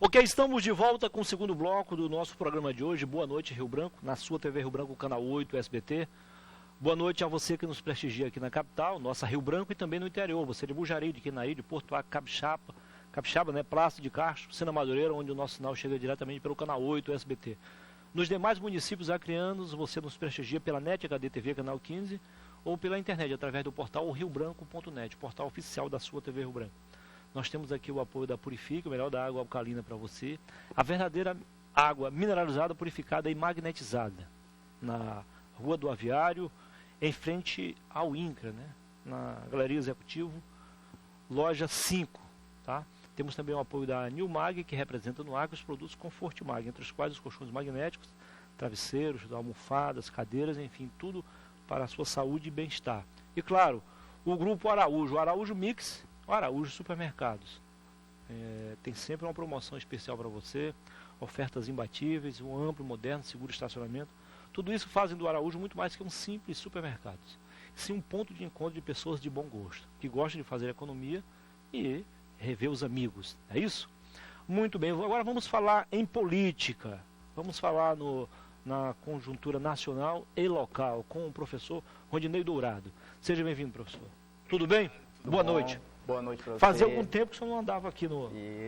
Ok, estamos de volta com o segundo bloco do nosso programa de hoje. Boa noite, Rio Branco, na sua TV Rio Branco, canal 8, SBT. Boa noite a você que nos prestigia aqui na capital, nossa Rio Branco, e também no interior. Você de Bujari, de Quinaí, de Porto Acre, Capixaba, né, Plácido de Castro, Sena Madureira, onde o nosso sinal chega diretamente pelo canal 8, SBT. Nos demais municípios acreanos, você nos prestigia pela NET HD TV, canal 15, ou pela internet, através do portal riobranco.net, portal oficial da sua TV Rio Branco. Nós temos aqui o apoio da Purifique, o melhor da água alcalina para você. A verdadeira água mineralizada, purificada e magnetizada. Na Rua do Aviário, em frente ao INCRA, né? Na Galeria Executivo, loja 5. Tá? Temos também o apoio da Nilmag, que representa no Acre os produtos Conforte Mag, entre os quais os colchões magnéticos, travesseiros, almofadas, cadeiras, enfim, tudo para a sua saúde e bem-estar. E claro, o Grupo Araújo, o Araújo Mix, o Araújo Supermercados. Tem sempre uma promoção especial para você, ofertas imbatíveis, um amplo, moderno, seguro estacionamento. Tudo isso fazem do Araújo muito mais que um simples supermercado. Sim, um ponto de encontro de pessoas de bom gosto, que gostam de fazer economia e rever os amigos. É isso? Muito bem, agora vamos falar em política. Vamos falar na conjuntura nacional e local com o professor Rondinei Dourado. Seja bem-vindo, professor. Tudo bem? Boa noite. Boa noite para você. Fazia algum tempo que o senhor não andava aqui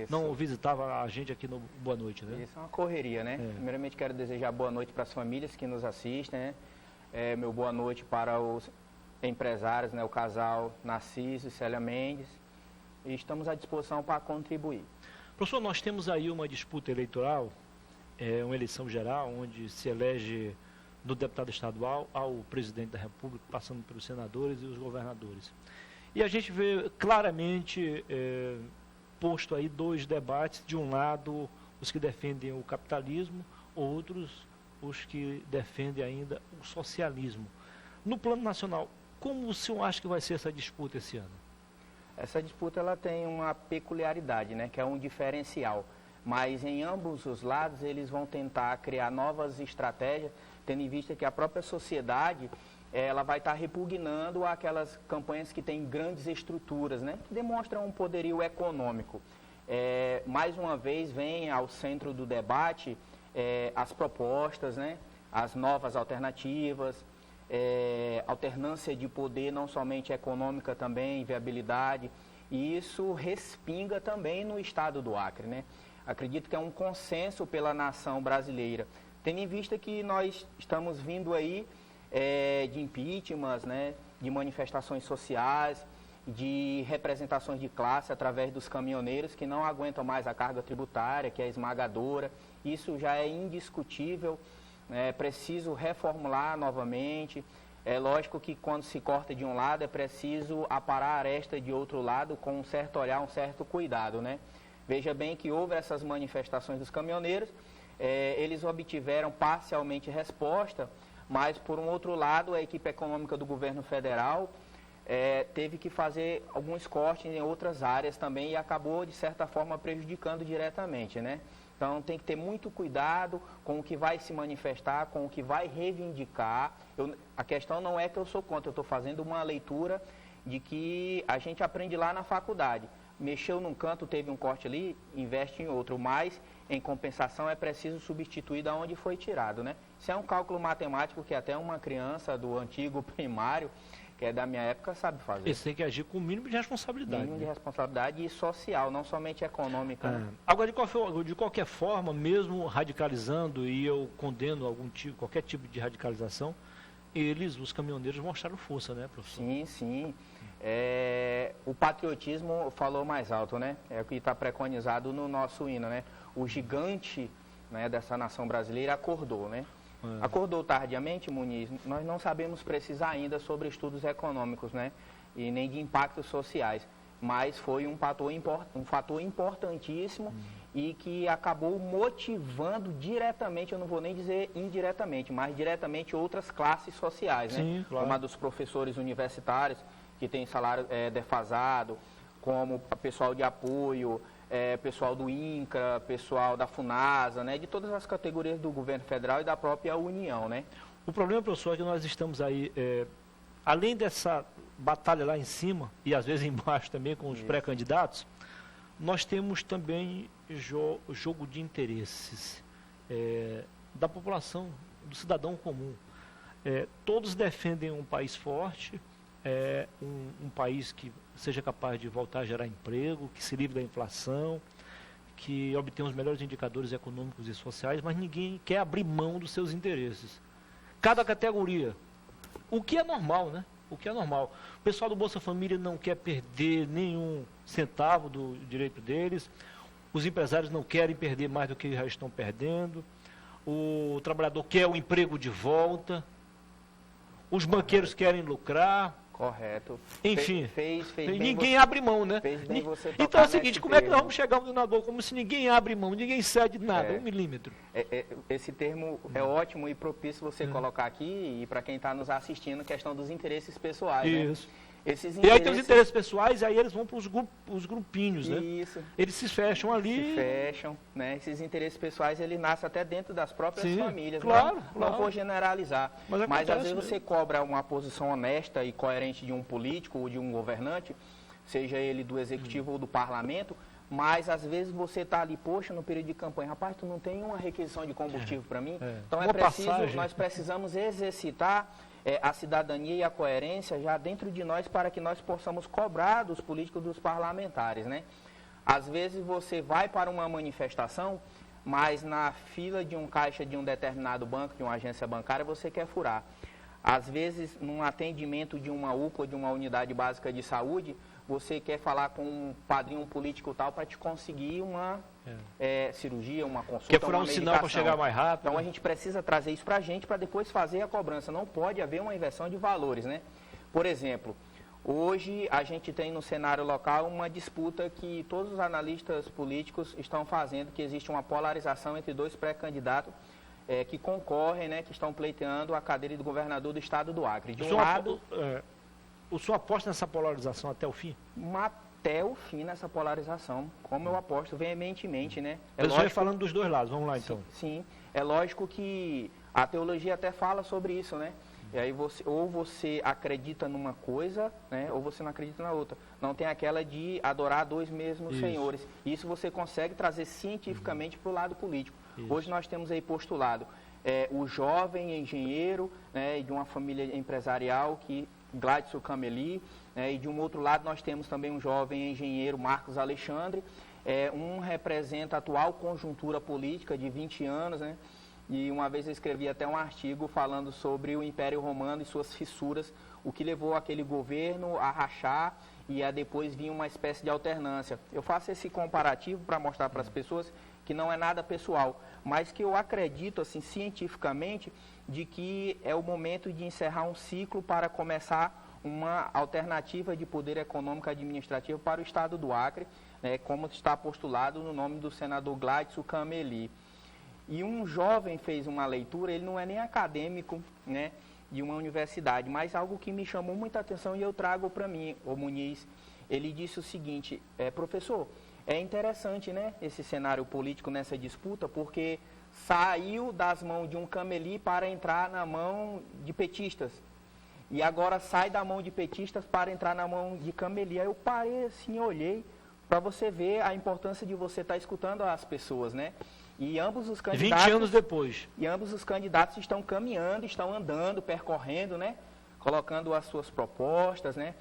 não visitava a gente aqui no Boa Noite, né? Isso é uma correria, né? Primeiramente quero desejar boa noite para as famílias que nos assistem, né? Meu boa noite para os empresários, né? O casal Narciso e Célia Mendes. E estamos à disposição para contribuir. Professor, nós temos aí uma disputa eleitoral, uma eleição geral, onde se elege do deputado estadual ao presidente da República, passando pelos senadores e os governadores. E a gente vê claramente posto aí dois debates, de um lado os que defendem o capitalismo, outros os que defendem ainda o socialismo. No plano nacional, como o senhor acha que vai ser essa disputa esse ano? Essa disputa ela tem uma peculiaridade, né, que é um diferencial, mas em ambos os lados eles vão tentar criar novas estratégias, tendo em vista que a própria sociedade ela vai estar repugnando aquelas campanhas que têm grandes estruturas, né, que demonstram um poderio econômico. Mais uma vez vem ao centro do debate as propostas, né, as novas alternativas, alternância de poder não somente econômica também, viabilidade, e isso respinga também no estado do Acre, né? Acredito que é um consenso pela nação brasileira, tendo em vista que nós estamos vindo aí de impeachments, né, de manifestações sociais, de representações de classe através dos caminhoneiros que não aguentam mais a carga tributária, que é esmagadora. Isso já é indiscutível, é preciso reformular novamente. É lógico que quando se corta de um lado é preciso aparar a aresta de outro lado com um certo olhar, um certo cuidado, né? Veja bem que houve essas manifestações dos caminhoneiros, eles obtiveram parcialmente resposta, mas, por um outro lado, a equipe econômica do governo federal teve que fazer alguns cortes em outras áreas também e acabou, de certa forma, prejudicando diretamente, né? Então, tem que ter muito cuidado com o que vai se manifestar, com o que vai reivindicar. A questão não é que eu sou contra, eu estou fazendo uma leitura de que a gente aprende lá na faculdade. Mexeu num canto, teve um corte ali, investe em outro, mas, em compensação, é preciso substituir da onde foi tirado, né? Isso é um cálculo matemático que até uma criança do antigo primário, que é da minha época, sabe fazer. Eles têm que agir com o mínimo de responsabilidade. Mínimo de responsabilidade e social, não somente econômica. Né? Agora, de qualquer forma, mesmo radicalizando, e eu condeno qualquer tipo de radicalização, os caminhoneiros, mostraram força, né, professor? Sim, sim. O patriotismo falou mais alto, né? É o que está preconizado no nosso hino, né? O gigante, né, dessa nação brasileira acordou, né? Acordou tardiamente, Muniz? Nós não sabemos precisar ainda sobre estudos econômicos, né? E nem de impactos sociais. Mas foi um fator importantíssimo e que acabou motivando diretamente, eu não vou nem dizer indiretamente, mas diretamente outras classes sociais, né? Sim, claro. Como a dos professores universitários, que tem salário defasado, como pessoal de apoio, pessoal do INCRA, pessoal da FUNASA, né, de todas as categorias do governo federal e da própria União, né? O problema, professor, é que nós estamos aí, além dessa batalha lá em cima, e às vezes embaixo também com os pré-candidatos, nós temos também jogo de interesses da população, do cidadão comum. Todos defendem um país forte, um país que seja capaz de voltar a gerar emprego, que se livre da inflação, que obtenha os melhores indicadores econômicos e sociais, mas ninguém quer abrir mão dos seus interesses. Cada categoria, o que é normal, né? O que é normal. O pessoal do Bolsa Família não quer perder nenhum centavo do direito deles, os empresários não querem perder mais do que já estão perdendo, o trabalhador quer o emprego de volta, os banqueiros querem lucrar. Correto. Enfim, fez ninguém você, abre mão, né? Fez bem você então é o seguinte, como é que nós vamos chegar chegar ao denominador? Como se ninguém abre mão, ninguém cede nada, 1 milímetro. Esse termo é ótimo e propício você colocar aqui, e para quem está nos assistindo, questão dos interesses pessoais. Isso. Né? Esses E aí tem os interesses pessoais, aí eles vão para os grupinhos, né? Isso. Eles se fecham ali. Se fecham, né? Esses interesses pessoais, ele nasce até dentro das próprias famílias. Claro, não vou generalizar. Mas às vezes mesmo. você cobra uma posição honesta e coerente de um político ou de um governante, seja ele do executivo ou do parlamento, mas às vezes você está ali, poxa, no período de campanha, rapaz, tu não tem uma requisição de combustível para mim? Então nós precisamos exercitar a cidadania e a coerência já dentro de nós para que nós possamos cobrar dos políticos, dos parlamentares, né? Às vezes você vai para uma manifestação, mas na fila de um caixa de um determinado banco, de uma agência bancária, você quer furar. Às vezes, num atendimento de uma UPA, de uma unidade básica de saúde, você quer falar com um padrinho político tal para te conseguir uma cirurgia, uma consulta, quer furar um sinal para chegar mais rápido. Então a gente precisa trazer isso para a gente para depois fazer a cobrança. Não pode haver uma inversão de valores, né? Por exemplo, hoje a gente tem no cenário local uma disputa que todos os analistas políticos estão fazendo, que existe uma polarização entre dois pré-candidatos que concorrem, né, que estão pleiteando a cadeira do governador do estado do Acre. De um lado, o senhor aposta nessa polarização até o fim? Até o fim nessa polarização, como eu aposto veementemente, né? Mas o senhor falando dos dois lados, vamos lá então. Sim, é lógico que a teologia até fala sobre isso, né? E aí você acredita numa coisa, né, ou você não acredita na outra. Não tem aquela de adorar dois mesmos senhores. Isso você consegue trazer cientificamente para o lado político. Isso. Hoje nós temos aí postulado o jovem engenheiro, né, de uma família empresarial, Gladson Cameli, e de um outro lado nós temos também um jovem engenheiro, Marcos Alexandre. Um representa a atual conjuntura política de 20 anos, né? E uma vez eu escrevi até um artigo falando sobre o Império Romano e suas fissuras, o que levou aquele governo a rachar e a depois vir uma espécie de alternância. Eu faço esse comparativo para mostrar para as pessoas que não é nada pessoal, mas que eu acredito, assim, cientificamente, de que é o momento de encerrar um ciclo para começar uma alternativa de poder econômico administrativo para o estado do Acre, né, como está postulado no nome do senador Gladson Cameli. E um jovem fez uma leitura, ele não é nem acadêmico, né, de uma universidade, mas algo que me chamou muita atenção e eu trago para mim, o Muniz. Ele disse o seguinte: professor, é interessante, né, esse cenário político nessa disputa, porque saiu das mãos de um Cameli para entrar na mão de petistas. E agora sai da mão de petistas para entrar na mão de Cameli. Aí eu parei assim, olhei, para você ver a importância de você estar escutando as pessoas, né? E ambos os candidatos... 20 anos depois. E ambos os candidatos estão caminhando, estão andando, percorrendo, né? Colocando as suas propostas, né?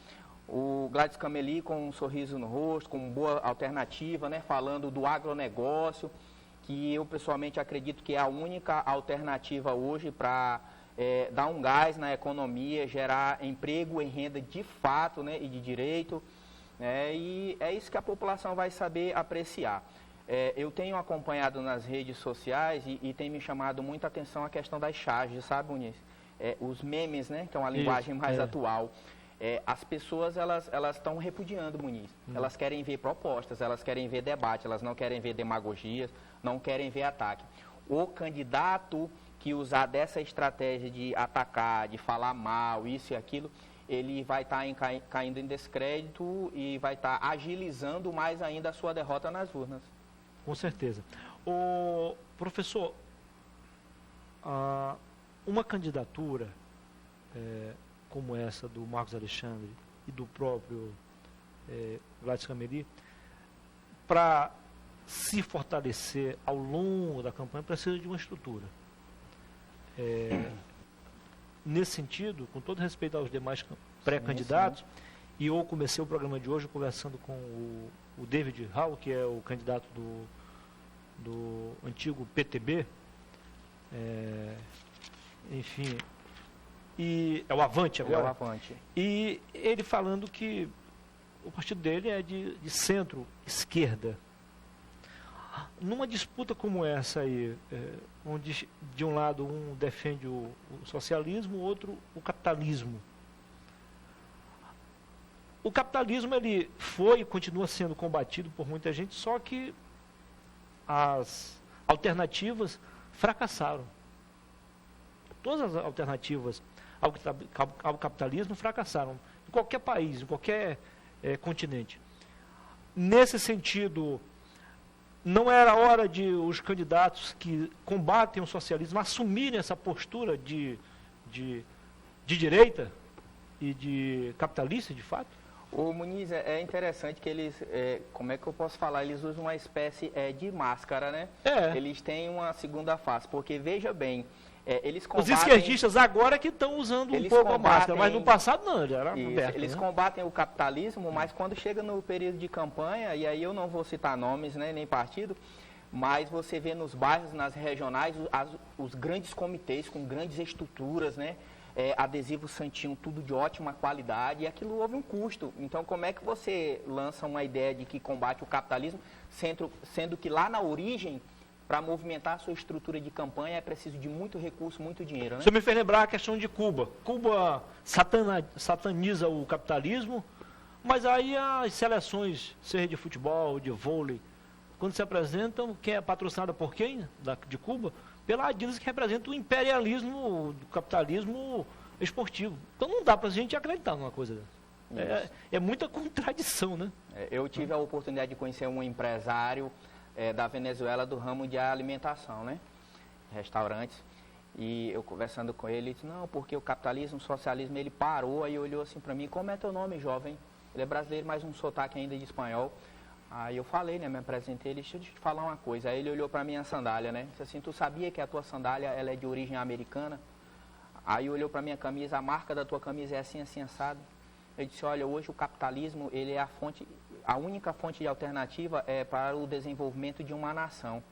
O Gladson Cameli com um sorriso no rosto, com uma boa alternativa, né? Falando do agronegócio, que eu pessoalmente acredito que é a única alternativa hoje para dar um gás na economia, gerar emprego e renda de fato, né? E de direito. E é isso que a população vai saber apreciar. Eu tenho acompanhado nas redes sociais e tem me chamado muita atenção a questão das charges, sabe, Muniz? Os memes, né, que é uma linguagem mais atual. As pessoas, elas estão repudiando, Muniz. Elas querem ver propostas, elas querem ver debate, elas não querem ver demagogias, não querem ver ataque. O candidato que usar dessa estratégia de atacar, de falar mal, isso e aquilo, ele vai estar caindo em descrédito e vai estar agilizando mais ainda a sua derrota nas urnas. Com certeza. Professor, uma candidatura como essa do Marcos Alexandre e do próprio Gladson Cameli para se fortalecer ao longo da campanha, precisa de uma estrutura. Nesse sentido, com todo respeito aos demais pré-candidatos, e eu comecei o programa de hoje conversando com o David Hall, que é o candidato do antigo PTB, enfim, e é o Avante agora. É o Avante. E ele falando que o partido dele é de centro-esquerda. Numa disputa como essa aí, onde de um lado um defende o socialismo, o outro o capitalismo. O capitalismo ele foi e continua sendo combatido por muita gente, só que as alternativas fracassaram. Todas as alternativas ao capitalismo fracassaram, em qualquer país, em qualquer continente. Nesse sentido, não era hora de os candidatos que combatem o socialismo assumirem essa postura de direita e de capitalista, de fato? O Muniz, é interessante que eles, como é que eu posso falar, eles usam uma espécie de máscara, né? Eles têm uma segunda face, porque veja bem, eles combatem... Os esquerdistas agora que estão usando um pouco a máscara, mas no passado não, já era aberto. Eles combatem o capitalismo, mas quando chega no período de campanha, e aí eu não vou citar nomes, né, nem partido, mas você vê nos bairros, nas regionais, os grandes comitês com grandes estruturas, né? Adesivo santinho, tudo de ótima qualidade, e aquilo houve um custo. Então, como é que você lança uma ideia de que combate o capitalismo, sendo que lá na origem, para movimentar a sua estrutura de campanha, é preciso de muito recurso, muito dinheiro, né? Você me fez lembrar a questão de Cuba. Cuba sataniza o capitalismo, mas aí as seleções, seja de futebol, de vôlei, quando se apresentam, quem é patrocinada por quem? De Cuba? Pela Adidas, que representa o imperialismo do capitalismo esportivo. Então não dá para a gente acreditar numa coisa dessa. É muita contradição, né? Eu tive a oportunidade de conhecer um empresário da Venezuela do ramo de alimentação, né? Restaurantes. E eu conversando com ele, ele disse, não, porque o capitalismo, o socialismo, ele parou, aí olhou assim para mim, como é teu nome, jovem? Ele é brasileiro, mas um sotaque ainda de espanhol. Aí eu falei, né, me apresentei, ele, deixa eu te falar uma coisa. Aí ele olhou para minha sandália, né? Disse assim, tu sabia que a tua sandália, ela é de origem americana? Aí olhou para minha camisa, a marca da tua camisa é assim, assim, assado. Eu disse, olha, hoje o capitalismo, ele é a única fonte de alternativa para o desenvolvimento de uma nação.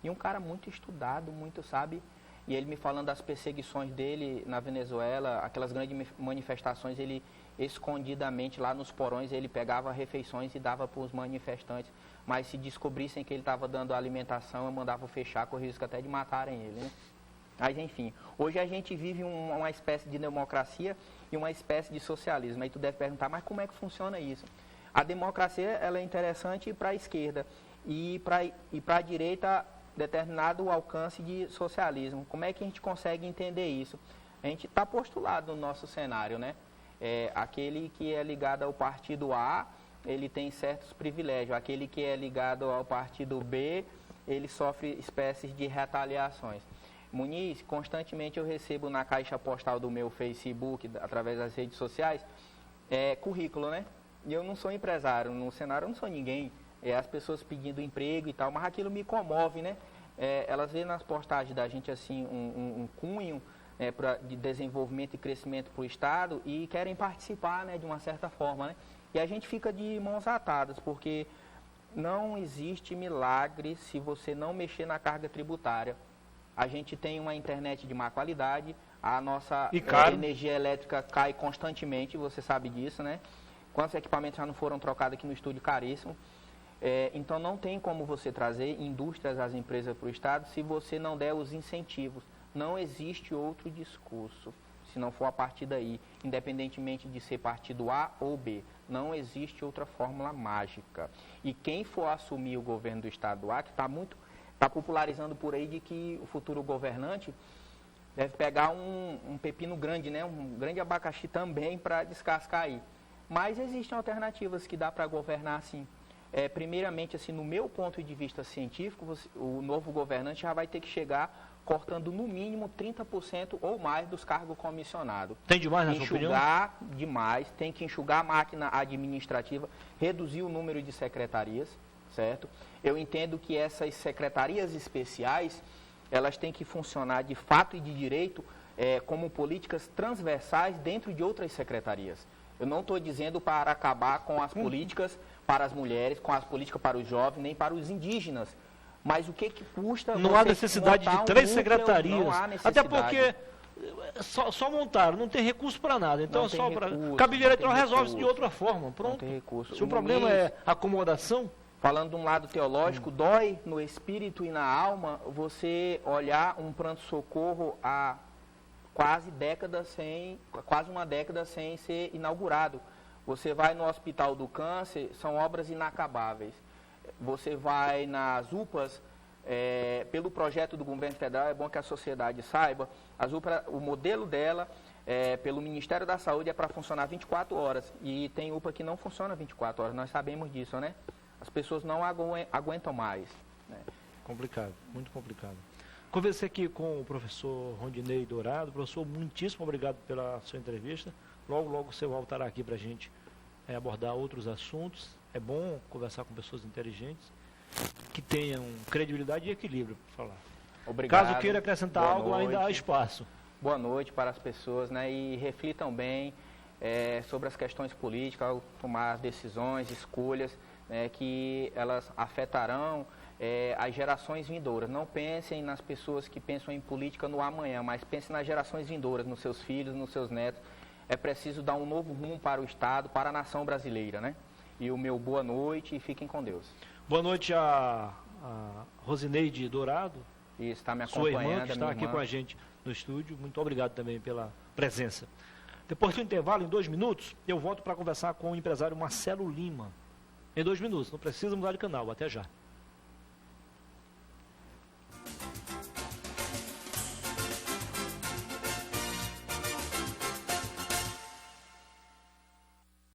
E um cara muito estudado, muito, sabe? E ele me falando das perseguições dele na Venezuela, aquelas grandes manifestações, ele escondidamente lá nos porões, ele pegava refeições e dava para os manifestantes. Mas se descobrissem que ele estava dando alimentação, eu mandava fechar, com o risco até de matarem ele, né? Mas enfim, hoje a gente vive uma espécie de democracia e uma espécie de socialismo. Aí tu deve perguntar, mas como é que funciona isso? A democracia ela é interessante para a esquerda e para a direita determinado alcance de socialismo. Como é que a gente consegue entender isso? A gente está postulado no nosso cenário, né? Aquele que é ligado ao partido A, ele tem certos privilégios. Aquele que é ligado ao partido B, ele sofre espécies de retaliações. Muniz, constantemente eu recebo na caixa postal do meu Facebook, através das redes sociais, currículo, né? E eu não sou empresário, no cenário eu não sou ninguém. As pessoas pedindo emprego e tal, mas aquilo me comove, né? Elas veem nas postagens da gente, assim, um cunho de desenvolvimento e crescimento para o Estado e querem participar, né, de uma certa forma, né? E a gente fica de mãos atadas, porque não existe milagre se você não mexer na carga tributária. A gente tem uma internet de má qualidade, a nossa energia elétrica cai constantemente, você sabe disso, né? Quantos equipamentos já não foram trocados aqui no estúdio, caríssimo. Então não tem como você trazer indústrias, as empresas para o Estado se você não der os incentivos. Não existe outro discurso, se não for a partir daí, independentemente de ser partido A ou B. Não existe outra fórmula mágica. E quem for assumir o governo do Estado A, que está popularizando por aí de que o futuro governante deve pegar um pepino grande, né? Um grande abacaxi também para descascar aí. Mas existem alternativas que dá para governar assim. Primeiramente, assim, no meu ponto de vista científico, o novo governante já vai ter que chegar cortando no mínimo 30% ou mais dos cargos comissionados. Tem demais na sua opinião? Enxugar demais, tem que enxugar a máquina administrativa, reduzir o número de secretarias, certo? Eu entendo que essas secretarias especiais, elas têm que funcionar de fato e de direito como políticas transversais dentro de outras secretarias. Eu não estou dizendo para acabar com as políticas para as mulheres, com as políticas para os jovens, nem para os indígenas. Mas o que custa... Não há necessidade de 3 secretarias. Não há necessidade. Até porque só montaram, não tem recurso para nada. Então é só para... Cabide eleitoral resolve-se de outra forma. Pronto. Não tem recurso. Se o problema é acomodação... Falando de um lado teológico, dói no espírito e na alma você olhar um pronto-socorro há quase uma década sem ser inaugurado. Você vai no Hospital do Câncer, são obras inacabáveis. Você vai nas UPAs, pelo projeto do governo federal, é bom que a sociedade saiba, as UPAs, o modelo dela, pelo Ministério da Saúde, é para funcionar 24 horas. E tem UPA que não funciona 24 horas, nós sabemos disso, né? As pessoas não aguentam mais. Né? Complicado, muito complicado. Conversei aqui com o professor Rondinei Dourado. Professor, muitíssimo obrigado pela sua entrevista. Logo, logo você voltará aqui para a gente abordar outros assuntos. É bom conversar com pessoas inteligentes, que tenham credibilidade e equilíbrio para falar. Obrigado. Caso queira acrescentar algo, ainda há espaço. Boa noite para as pessoas, né? E reflitam bem sobre as questões políticas, ao tomar decisões, escolhas, que elas afetarão as gerações vindouras. Não pensem nas pessoas que pensam em política no amanhã, mas pensem nas gerações vindouras, nos seus filhos, nos seus netos. É preciso dar um novo rumo para o Estado, para a nação brasileira, né? E o meu boa noite e fiquem com Deus. Boa noite a Rosineide Dourado. Isso, está me acompanhando. Sua irmã, que está aqui com a gente no estúdio. Muito obrigado também pela presença. Depois do intervalo, em 2 minutos, eu volto para conversar com o empresário Marcelo Lima. Em 2 minutos, não precisa mudar de canal. Até já.